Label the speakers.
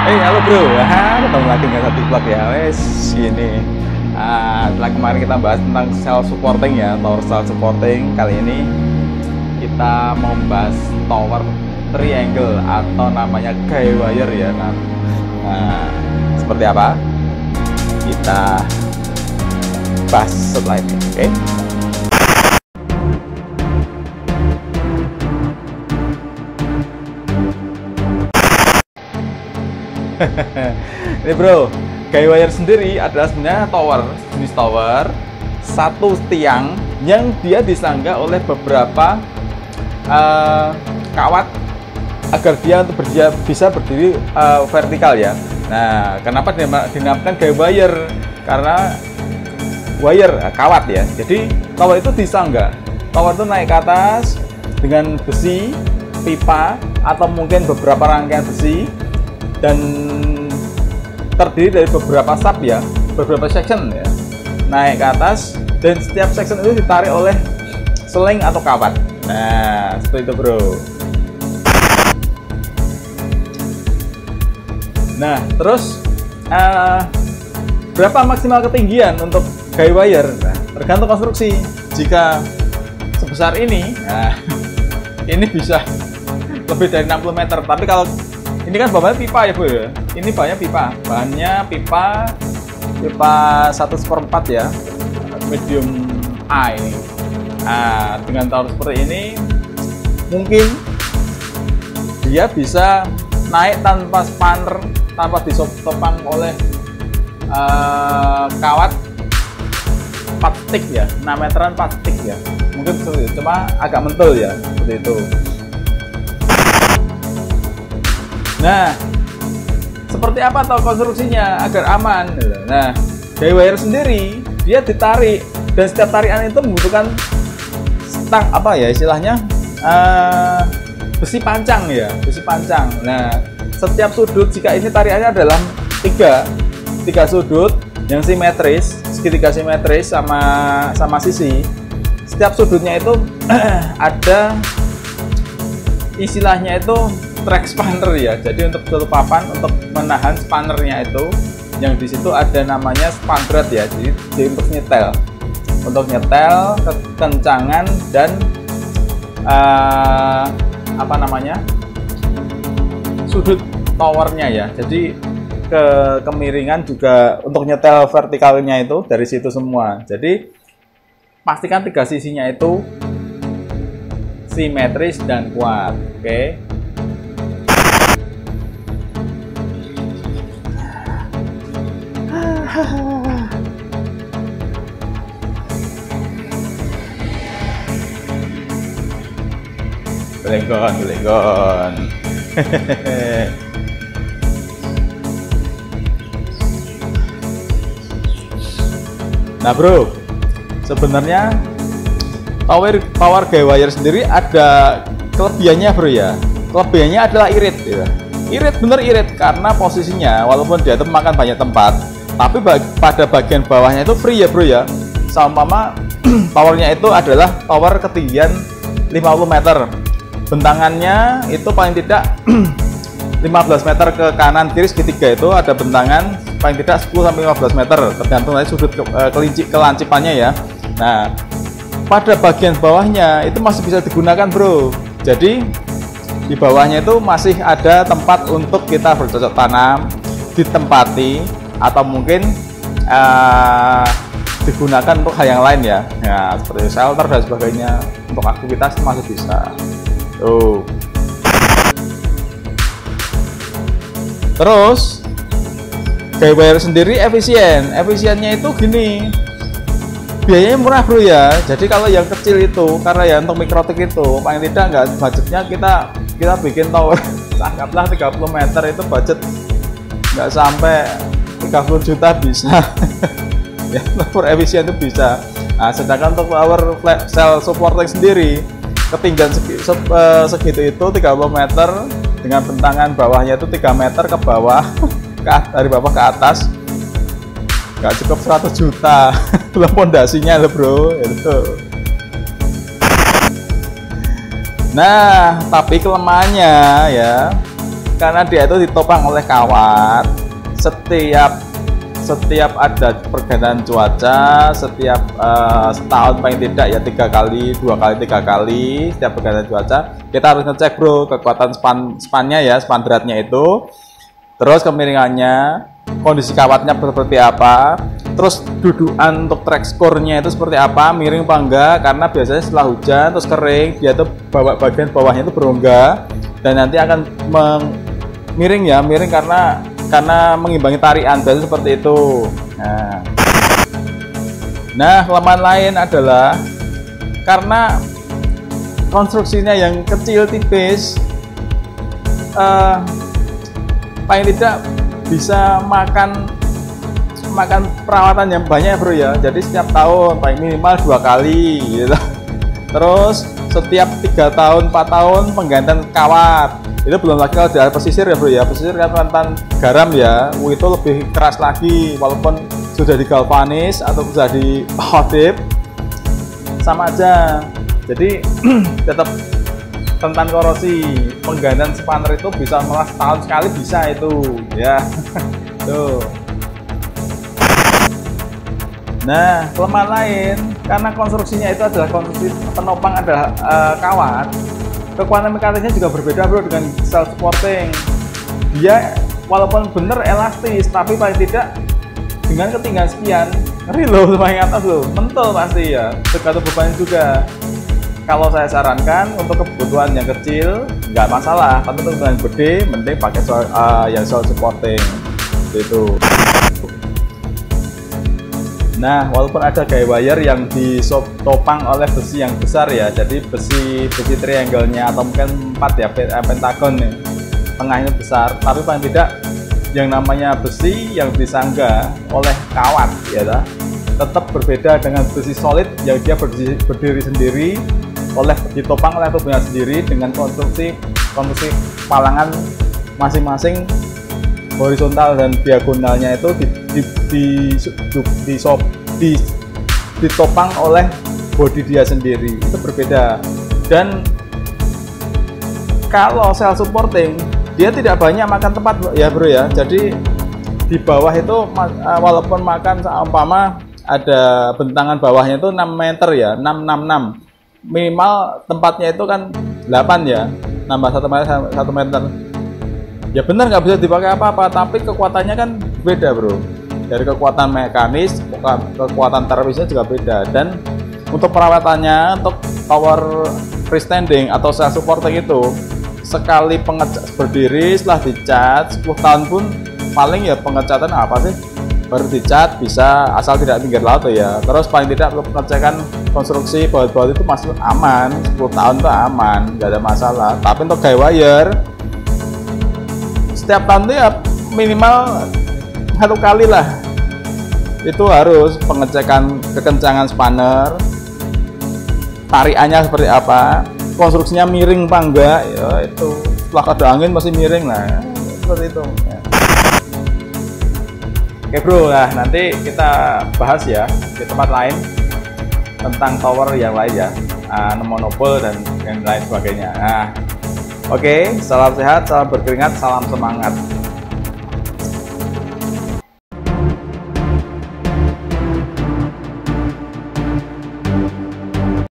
Speaker 1: Halo bro, ketemu lagi dengan satu vlog ya. Wes gini. Setelah kemarin kita bahas tentang cell supporting ya, tower cell supporting. Kali ini kita mau membahas tower triangle atau namanya guy wire ya. Nah, seperti apa? Kita bahas setelah ini, oke? Ini bro, guy wire sendiri adalah sebenarnya jenis tower satu tiang yang dia disangga oleh beberapa kawat agar dia untuk bisa berdiri vertikal ya. Nah, kenapa dinamakan guy wire? Karena wire kawat ya. Jadi tower itu disangga, tower itu naik ke atas dengan besi, pipa atau mungkin beberapa rangkaian besi, dan terdiri dari beberapa sub ya, beberapa section ya, naik ke atas, dan setiap section itu ditarik oleh seling atau kawat. Nah, seperti itu bro. Nah, terus berapa maksimal ketinggian untuk guy wire? Nah, tergantung konstruksi. Jika sebesar ini, nah, ini bisa lebih dari 60 meter. Tapi kalau ini kan bahannya pipa ya bro ya. Ini bahannya pipa 1/4 ya, medium A ini. Nah, dengan tower seperti ini mungkin dia bisa naik tanpa spanner, tanpa ditopang oleh kawat 4 stick ya, 6 meteran 4 stick ya. Mungkin seperti itu, cuma agak mentul ya, seperti itu. Nah, seperti apa toh konstruksinya agar aman? Nah, guy wire sendiri dia ditarik, dan setiap tarikan itu membutuhkan stang apa ya istilahnya, besi pancang ya, besi pancang. Nah, setiap sudut, jika ini tarikannya adalah tiga sudut yang simetris, segitiga simetris sama sisi, setiap sudutnya itu ada istilahnya itu track spanner ya. Jadi untuk satu papan untuk menahan spannernya itu, yang di situ ada namanya span rate ya. Jadi untuk nyetel kekencangan dan apa namanya, sudut towernya ya. Jadi kemiringan juga untuk nyetel vertikalnya itu dari situ semua. Jadi pastikan tiga sisinya itu simetris dan kuat. Oke. Belegon. Nah bro, sebenarnya tower guy wire sendiri ada kelebihannya bro ya. Kelebihannya adalah irit ya. Irit karena posisinya walaupun dia itu makan banyak tempat, tapi pada bagian bawahnya itu free ya bro ya. Seumpama towernya itu adalah tower ketinggian 50 meter, bentangannya itu paling tidak 15 meter ke kanan kiri, segitiga itu ada bentangan paling tidak 10-15 meter, tergantung dari sudut kelancipannya ya. Nah, pada bagian bawahnya itu masih bisa digunakan bro. Jadi di bawahnya itu masih ada tempat untuk kita bercocok tanam, ditempati, atau mungkin digunakan untuk hal yang lain ya. Nah, seperti shelter dan sebagainya, untuk aktivitas masih bisa. Tuh. Terus guy wire sendiri efisiennya itu gini, biayanya murah bro ya. Jadi kalau yang kecil itu, karena ya untuk mikrotik itu paling tidak nggak budgetnya kita bikin tower anggaplah 30 meter, itu budget nggak sampai 30 juta bisa. Ya, tower efisien itu bisa. Nah, sedangkan untuk tower cell supporting sendiri ketinggian segitu itu 30 meter dengan bentangan bawahnya itu 3 meter ke bawah, dari bawah ke atas, nggak cukup 100 juta. Belum pondasinya loh bro itu. Nah, tapi kelemahannya ya, karena dia itu ditopang oleh kawat. Setiap ada pergantian cuaca, setiap setahun paling tidak ya 3 kali, 2 kali, 3 kali setiap pergantian cuaca kita harus ngecek bro kekuatan spannya ya, span beratnya itu, terus kemiringannya, kondisi kawatnya seperti apa, terus dudukan untuk track score-nya itu seperti apa, miring apa enggak, karena biasanya setelah hujan terus kering dia tuh bagian bawahnya itu berongga dan nanti akan miring ya, miring karena mengimbangi tarikan, dan seperti itu. Nah, kelemahan lain adalah karena konstruksinya yang kecil tipis, paling tidak bisa makan perawatan yang banyak bro ya. Jadi setiap tahun paling minimal 2 kali gitu. Terus setiap 3 tahun 4 tahun penggantian kawat. Itu belum lagi kalau dari pesisir ya bro ya, pesisir kan rentan garam ya, itu lebih keras lagi, walaupun sudah digalvanis atau sudah di powder sama aja, jadi tetap rentan korosi. Penggantian spanner itu bisa malah setahun sekali bisa itu ya. Tuh. Nah, kelemahan lain karena konstruksinya itu adalah konstruksi penopang adalah kawat. Kekuatan mekanisnya juga berbeda bro dengan self supporting. Dia walaupun bener elastis, tapi paling tidak dengan ketinggian sekian, ngeri loh sama yang atas loh, mentul pasti ya. Tergantung bebannya juga. Kalau saya sarankan untuk kebutuhan yang kecil nggak masalah, tapi untuk yang gede mending pakai yang self supporting gitu. Nah, walaupun ada guy wire yang ditopang oleh besi yang besar ya, jadi besi triangle-nya atau mungkin 4 ya, pentagon nih, tengahnya besar, tapi paling tidak yang namanya besi yang disangga oleh kawat ya, tetap berbeda dengan besi solid yang dia berdiri sendiri, ditopang oleh tubuhnya sendiri dengan konstruksi palangan masing-masing horizontal dan diagonalnya itu ditopang oleh bodi dia sendiri, itu berbeda. Dan kalau self supporting dia tidak banyak makan tempat ya bro ya, jadi di bawah itu walaupun makan seumpama ada bentangan bawahnya itu 6 meter ya, 666 minimal tempatnya itu kan 8 ya, nambah 1 meter ya, benar nggak bisa dipakai apa-apa, tapi kekuatannya kan beda bro, dari kekuatan mekanis, kekuatan termisnya juga beda. Dan untuk perawatannya, untuk tower freestanding atau self supporting itu sekali pengecat berdiri setelah dicat 10 tahun pun paling ya pengecatan apa sih baru dicat bisa, asal tidak pinggir laut ya. Terus paling tidak pengecekan konstruksi baut-baut itu masih aman, 10 tahun itu aman, nggak ada masalah. Tapi untuk guy wire setiap tahun itu ya minimal 1 kali lah, itu harus pengecekan kekencangan spanner, tarikannya seperti apa, konstruksinya miring apa enggak ya, itu setelah ada angin masih miring lah, seperti itu ya. Oke bro, nah nanti kita bahas ya di tempat lain tentang tower yang lain ya, monopol dan yang lain sebagainya. Nah, oke, salam sehat, salam berkeringat, salam semangat.